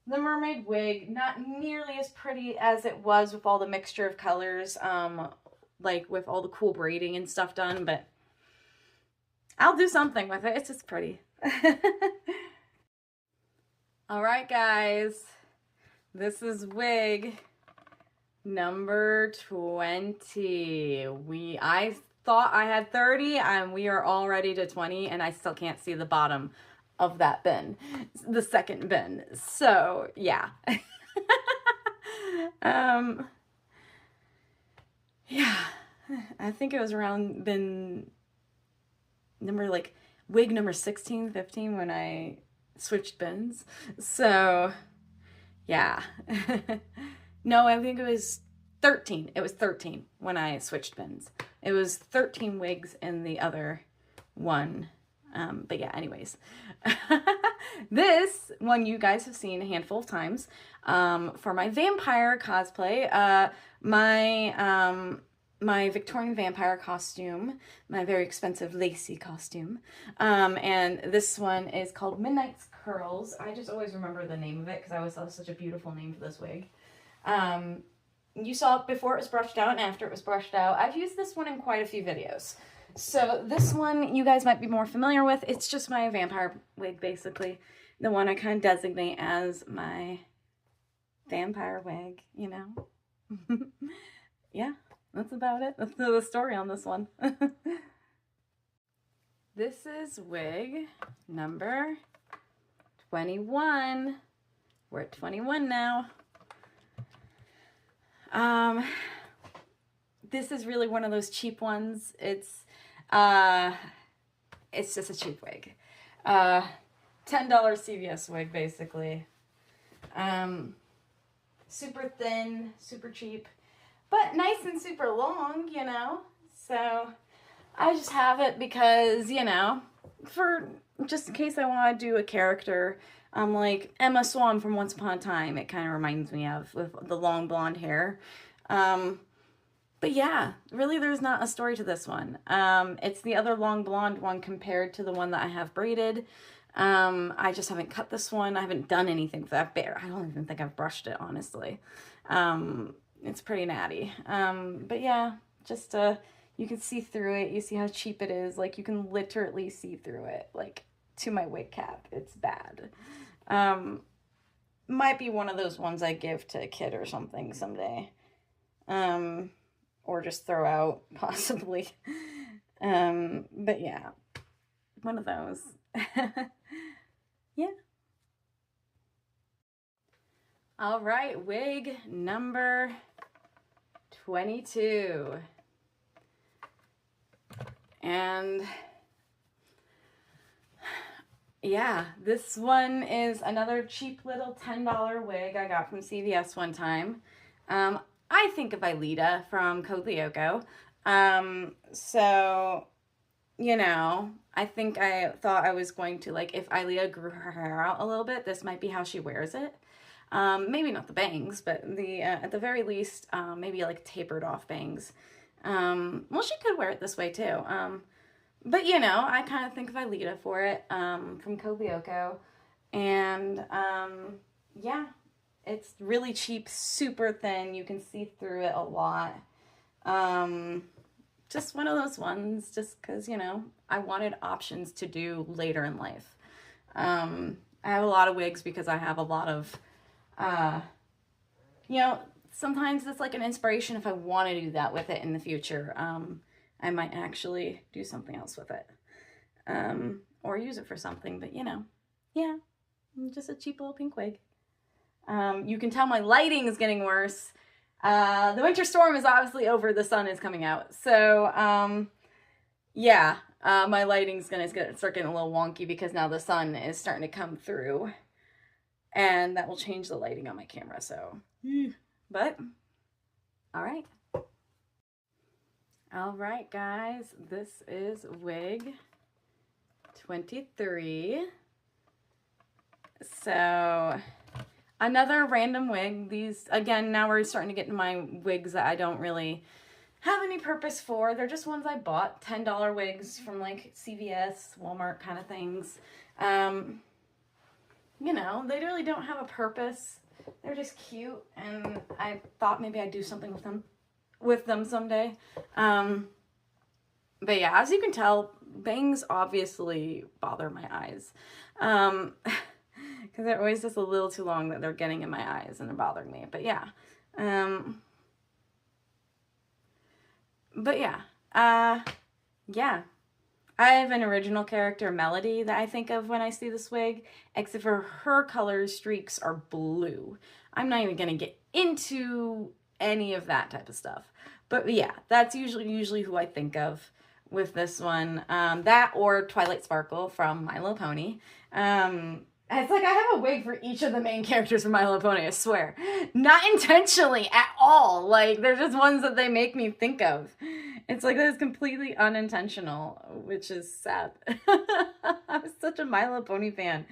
the mermaid wig. Not nearly as pretty as it was with all the mixture of colors, like with all the cool braiding and stuff done, but I'll do something with it. It's just pretty. All right, guys. This is wig number 20. I thought I had 30, and we are already to 20, and I still can't see the bottom of that bin, the second bin. So yeah. Yeah, I think it was around bin number, like, wig number 16, 15 when I switched bins. So yeah. No, I think it was 13. It was 13 when I switched bins. It was 13 wigs in the other one. But yeah, anyways. This one you guys have seen a handful of times. For my vampire cosplay, my Victorian vampire costume, my very expensive lacy costume. And this one is called Midnight's Curls. I just always remember the name of it because I always thought it was such a beautiful name for this wig. You saw it before it was brushed out and after it was brushed out. I've used this one in quite a few videos. So this one you guys might be more familiar with. It's just my vampire wig, basically. The one I kind of designate as my vampire wig, you know. Yeah, that's about it. That's the story on this one. This is wig number 21. We're at 21 now. This is really one of those cheap ones. It's just a cheap wig. $10 CVS wig, basically. Super thin, super cheap, but nice and super long, you know? So I just have it because, you know, for just in case I want to do a character, like Emma Swan from Once Upon a Time, it kind of reminds me of, with the long blonde hair. But yeah, really there's not a story to this one. It's the other long blonde one compared to the one that I have braided. I just haven't cut this one. I haven't done anything for that bear. I don't even think I've brushed it, honestly. It's pretty natty. But yeah, just, you can see through it. You see how cheap it is. Like, you can literally see through it, like, to my wig cap. It's bad. Might be one of those ones I give to a kid or something someday. Or just throw out, possibly. But yeah, one of those. Yeah. All right, wig number 22. And yeah, this one is another cheap little $10 wig I got from CVS one time. I think of Aelita from Code Lyoko. So, you know, I think I thought I was going to, like, if Aelita grew her hair out a little bit, this might be how she wears it. Maybe not the bangs, but the at the very least, maybe like tapered off bangs. Well, she could wear it this way too. But you know, I kind of think of Aelita for it, from Code Lyoko. And, yeah, it's really cheap, super thin. You can see through it a lot. Just one of those ones, just because, you know, I wanted options to do later in life. I have a lot of wigs because I have a lot of, you know, sometimes it's like an inspiration if I want to do that with it in the future. I might actually do something else with it. Or use it for something, but you know, yeah, just a cheap little pink wig. You can tell my lighting is getting worse. The winter storm is obviously over. The sun is coming out. So, yeah, my lighting's gonna start getting a little wonky because now the sun is starting to come through. And that will change the lighting on my camera, so. But, all right. All right, guys. This is wig 23. So, another random wig. These, again, now we're starting to get into my wigs that I don't really have any purpose for. They're just ones I bought. $10 wigs from, like, CVS, Walmart kind of things. You know, they really don't have a purpose. They're just cute, and I thought maybe I'd do something with them someday. But yeah, as you can tell, bangs obviously bother my eyes. Because they're always just a little too long that they're getting in my eyes and they're bothering me. But yeah. Yeah. I have an original character, Melody, that I think of when I see this wig, except for her color streaks are blue. I'm not even going to get into any of that type of stuff. But yeah, that's usually who I think of with this one. That or Twilight Sparkle from My Little Pony. It's like I have a wig for each of the main characters from My Little Pony, I swear. Not intentionally at all. Like, they're just ones that they make me think of. It's like that's completely unintentional, which is sad. I was such a My Little Pony fan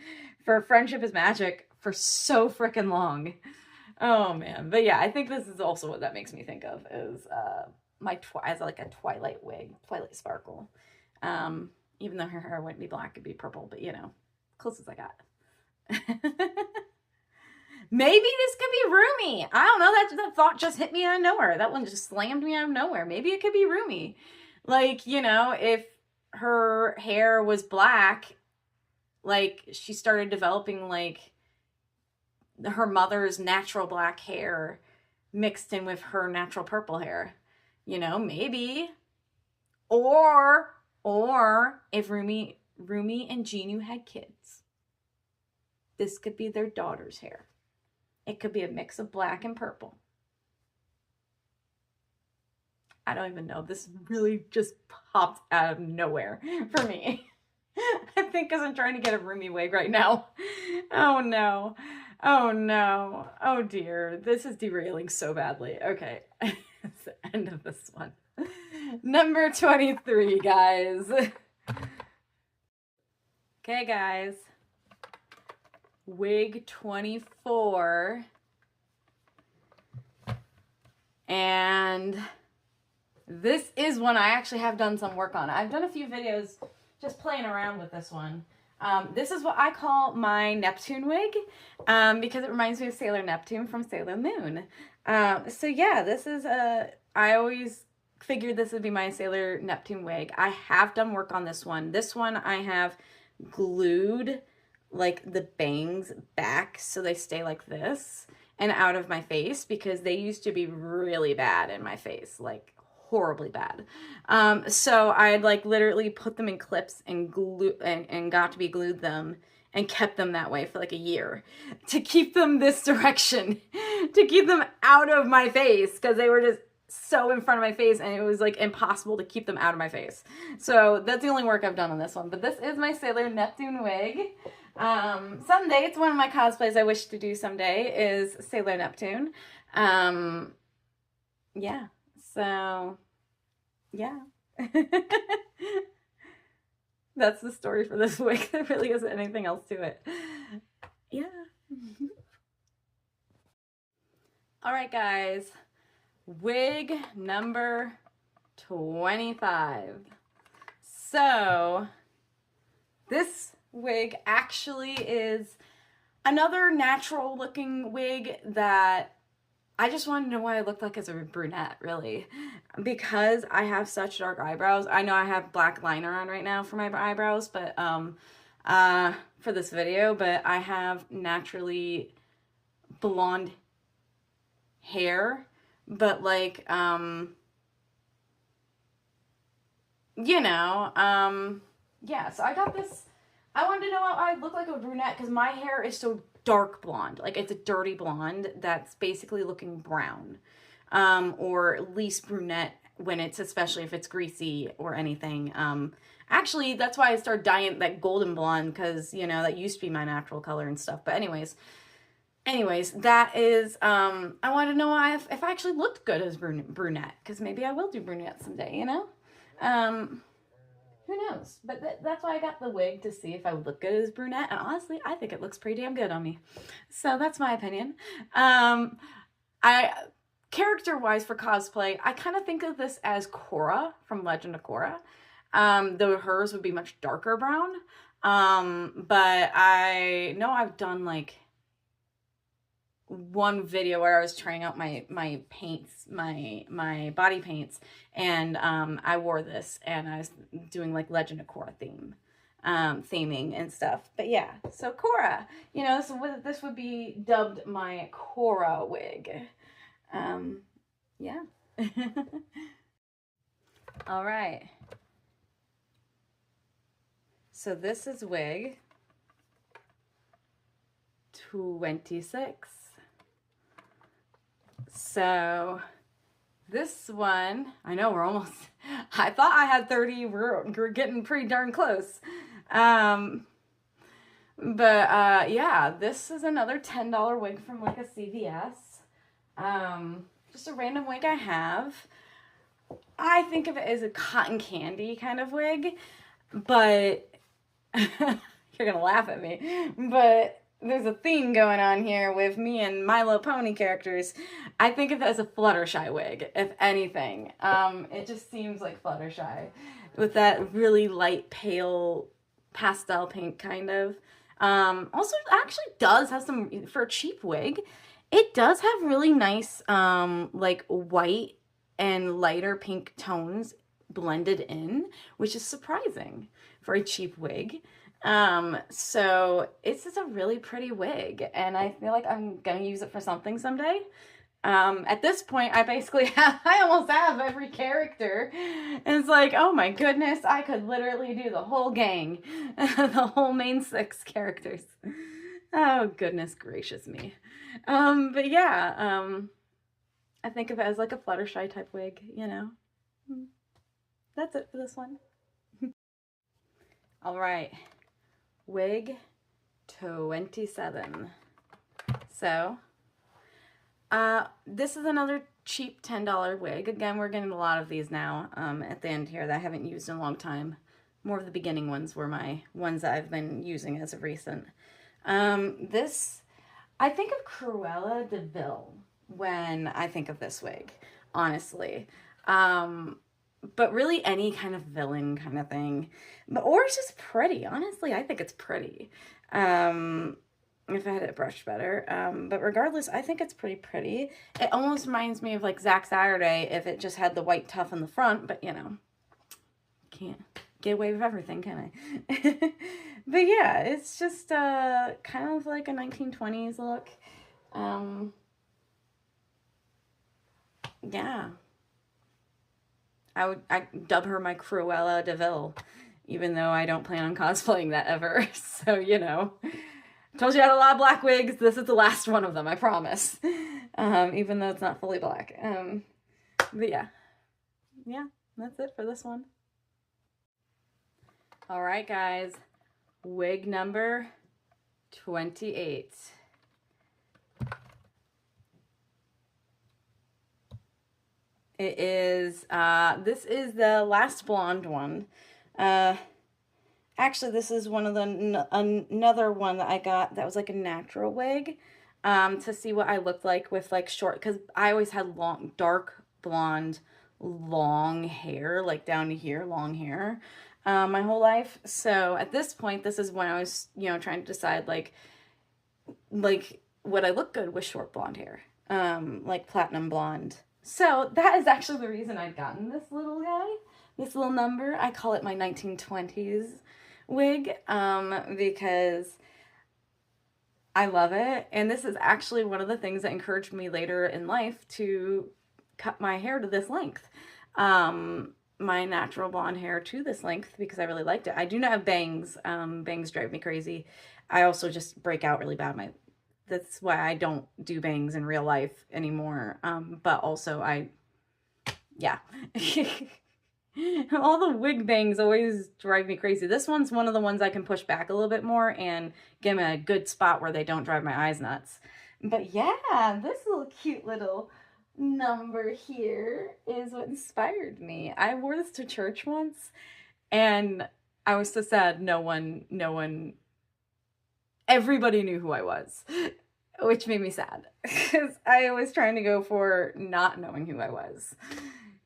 for Friendship is Magic for so freaking long. Oh, man. But yeah, I think this is also what that makes me think of, is as like a Twilight wig, Twilight Sparkle. Even though her hair wouldn't be black, it'd be purple, but you know, close as I got. Maybe this could be Rumi. I don't know. That thought just hit me out of nowhere. That one just slammed me out of nowhere. Maybe it could be Rumi. Like, you know, if her hair was black, like she started developing like her mother's natural black hair mixed in with her natural purple hair. You know, maybe. Or if Rumi and Genu had kids, this could be their daughter's hair. It could be a mix of black and purple. I don't even know. This really just popped out of nowhere for me. I think because I'm trying to get a roomy wig right now. Oh no. Oh no. Oh dear. This is derailing so badly. Okay. It's the end of this one. Number 23, guys. Okay, guys. Wig 24. And this is one I actually have done some work on. I've done a few videos just playing around with this one. This is what I call my Neptune wig, because it reminds me of Sailor Neptune from Sailor Moon. So yeah, this is I always figured this would be my Sailor Neptune wig. I have done work on this one. This one I have glued like the bangs back so they stay like this and out of my face, because they used to be really bad in my face, like horribly bad. So I'd like literally put them in clips and glue and got to be glued them and kept them that way for like a year to keep them this direction, to keep them out of my face, because they were just so in front of my face and it was like impossible to keep them out of my face. So that's the only work I've done on this one, but this is my Sailor Neptune wig. Someday, it's one of my cosplays I wish to do someday, is Sailor Neptune. Yeah, so yeah. That's the story for this wig. There really isn't anything else to it. Yeah. All right, guys. Wig number 25. So this wig actually is another natural looking wig that I just wanted to know what I looked like as a brunette, really, because I have such dark eyebrows. I know I have black liner on right now for my eyebrows, but for this video, but I have naturally blonde hair, but like you know, yeah, so I got this. I wanted to know how I look like a brunette because my hair is so dark blonde. Like, it's a dirty blonde that's basically looking brown, or at least brunette when it's, especially if it's greasy or anything. Actually, that's why I started dyeing that golden blonde, because, you know, that used to be my natural color and stuff. But anyways, that is, I wanted to know if I actually looked good as brunette, because maybe I will do brunette someday, you know? Who knows? But that's why I got the wig, to see if I would look good as brunette. And honestly, I think it looks pretty damn good on me. So that's my opinion. Character-wise for cosplay, I kind of think of this as Korra from Legend of Korra. Though hers would be much darker brown. But I know I've done like one video where I was trying out my paints, my body paints, and I wore this and I was doing like Legend of Korra theming and stuff. But yeah, so Korra, you know, this would be dubbed my Korra wig. Yeah. All right. So this is wig 26. So this one, I know we're almost, I thought I had 30, we're getting pretty darn close. But yeah, this is another $10 wig from like a CVS. Just a random wig I have. I think of it as a cotton candy kind of wig, but you're gonna laugh at me, but there's a theme going on here with me and My Little Pony characters. I think of it as a Fluttershy wig, if anything. It just seems like Fluttershy with that really light, pale, pastel pink kind of. Also, it actually does have some, for a cheap wig, it does have really nice, like white and lighter pink tones blended in, which is surprising for a cheap wig. So it's just a really pretty wig, and I feel like I'm gonna use it for something someday. At this point, I basically have, I almost have every character, and it's like, oh my goodness, I could literally do the whole gang, the whole main 6 characters. Oh, goodness gracious me. But yeah, I think of it as like a Fluttershy type wig, you know. That's it for this one. All right, wig 27. So, this is another cheap $10 wig. Again, we're getting a lot of these now at the end here that I haven't used in a long time. More of the beginning ones were my ones that I've been using as of recent. This, I think of Cruella de Vil when I think of this wig, honestly. But really any kind of villain kind of thing. Or it's just pretty. Honestly, I think it's pretty. If I had it brushed better. But regardless, I think it's pretty. It almost reminds me of like Zack Saturday if it just had the white tuff in the front, but you know, can't get away with everything, can I? But yeah, it's just kind of like a 1920s look. Yeah. I'd dub her my Cruella de Vil, even though I don't plan on cosplaying that ever. So, you know, told you I had a lot of black wigs. This is the last one of them, I promise. Even though it's not fully black. But yeah, that's it for this one. All right, guys, wig number 28. It is, this is the last blonde one. Actually, this is one of the, another one that I got that was like a natural wig, to see what I looked like with like short, because I always had long, dark blonde, long hair, like down to here, long hair, my whole life. So at this point, this is when I was, you know, trying to decide like would I look good with short blonde hair, like platinum blonde. So that is actually the reason I'd gotten this little guy, this little number. I call it my 1920s wig, because I love it. And this is actually one of the things that encouraged me later in life to cut my hair to this length. My natural blonde hair to this length because I really liked it. I do not have bangs. Bangs drive me crazy. I also just break out really bad. That's why I don't do bangs in real life anymore. But also yeah. All the wig bangs always drive me crazy. This one's one of the ones I can push back a little bit more and get them in a good spot where they don't drive my eyes nuts. But yeah, this little cute little number here is what inspired me. I wore this to church once and I was so sad everybody knew who I was, which made me sad because I was trying to go for not knowing who I was.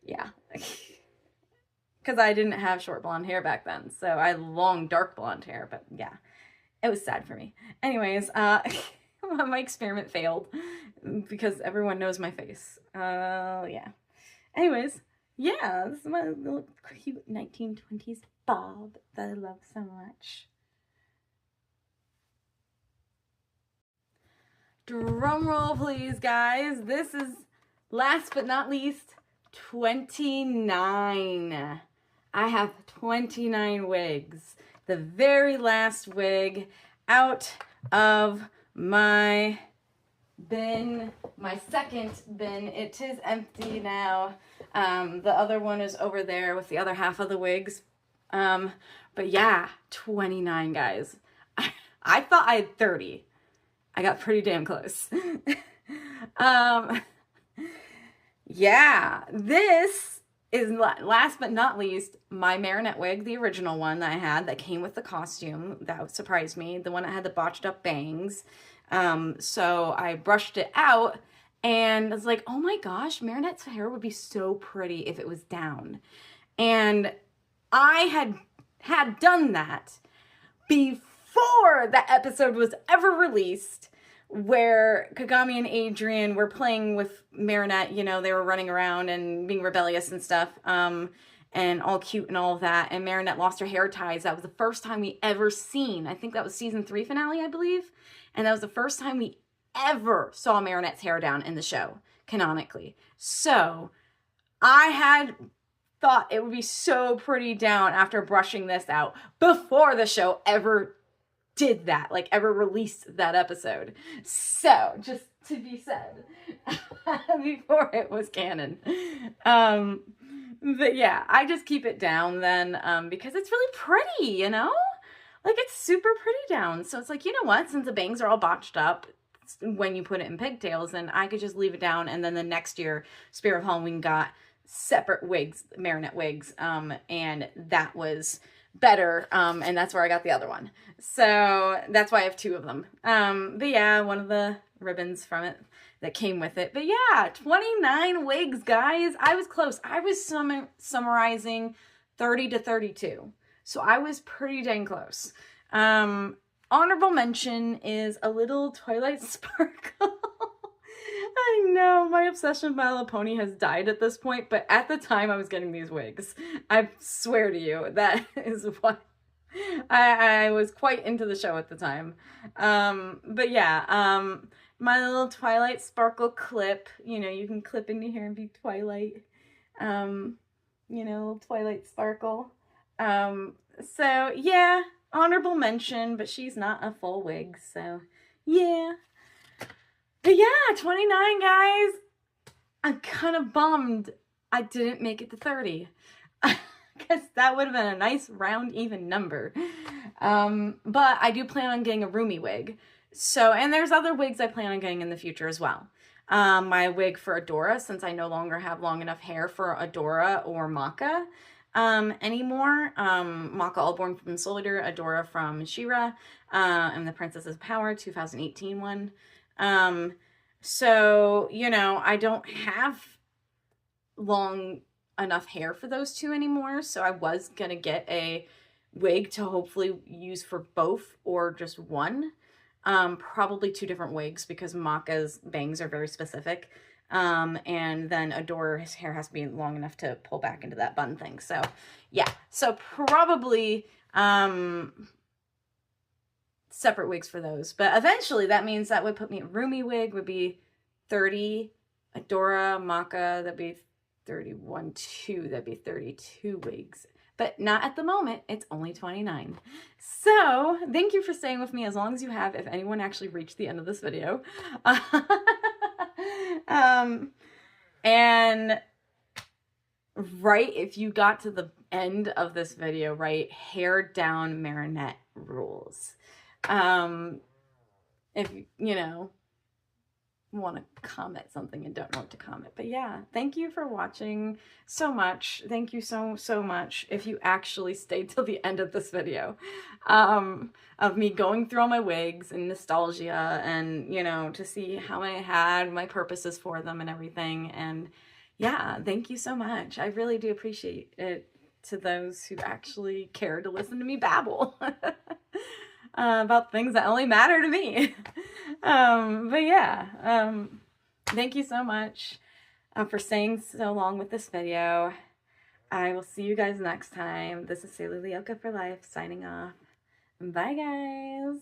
Yeah. Because I didn't have short blonde hair back then. So I had long, dark blonde hair. But yeah, it was sad for me. Anyways, my experiment failed because everyone knows my face. Yeah. Anyways, yeah, this is my little cute 1920s bob that I love so much. Drum roll, please, guys. This is, last but not least, 29. I have 29 wigs. The very last wig out of my bin, my second bin. It is empty now. The other one is over there with the other half of the wigs. But yeah, 29, guys. I thought I had 30. I got pretty damn close. Yeah, this is last but not least my Marinette wig, the original one that I had that came with the costume. That surprised me. The one that had the botched up bangs. So I brushed it out and I was like, oh my gosh, Marinette's hair would be so pretty if it was down. And I had done that before that episode was ever released, where Kagami and Adrian were playing with Marinette. You know, they were running around and being rebellious and stuff, and all cute and all of that, and Marinette lost her hair ties. That was the first time we ever seen, I think that was season 3 finale, I believe, and that was the first time we ever saw Marinette's hair down in the show, canonically. So I had thought it would be so pretty down after brushing this out before the show ever did that, like ever released that episode. So just to be said, before it was canon. But yeah, I just keep it down then because it's really pretty, you know? Like, it's super pretty down. So it's like, you know what? Since the bangs are all botched up when you put it in pigtails, then I could just leave it down. And then the next year, Spirit of Halloween got separate wigs, marionette wigs, and that was better, and that's where I got the other one. So that's why I have two of them. But yeah, one of the ribbons from it that came with it. But yeah, 29 wigs, guys. I was close. I was summarizing 30 to 32. So I was pretty dang close. Honorable mention is a little Twilight Sparkle. I know, my obsession with My Little Pony has died at this point, but at the time I was getting these wigs. I swear to you, that is what I was quite into the show at the time. But yeah, my little Twilight Sparkle clip, you know, you can clip into here and be Twilight, you know, Twilight Sparkle. So yeah, honorable mention, but she's not a full wig, so yeah. But yeah, 29, guys. I'm kind of bummed I didn't make it to 30. Because that would have been a nice round even number. But I do plan on getting a roomy wig. So, and there's other wigs I plan on getting in the future as well. My wig for Adora, since I no longer have long enough hair for Adora or Maka anymore. Maka all born from Solitaire, Adora from She-Ra, and the Princess's Power 2018 one. So, you know, I don't have long enough hair for those two anymore. So I was going to get a wig to hopefully use for both or just one. Probably two different wigs because Maka's bangs are very specific. And then Adora's hair has to be long enough to pull back into that bun thing. So yeah, so probably, separate wigs for those, but eventually that means that would put me, a roomy wig would be 30, Adora, Maka, that'd be 31, 2, that'd be 32 wigs, but not at the moment, it's only 29. So thank you for staying with me as long as you have, if anyone actually reached the end of this video. And right, if you got to the end of this video, right, hair down Marinette rules. If you know, want to comment something and don't know what to comment, but yeah, thank you for watching so much. Thank you so much if you actually stayed till the end of this video, of me going through all my wigs and nostalgia, and you know, to see how I had my purposes for them and everything. And yeah, thank you so much. I really do appreciate it, to those who actually care to listen to me babble about things that only matter to me. But yeah, thank you so much for staying so long with this video. I will see you guys next time. This is Sailor Leoka for life, signing off. Bye, guys.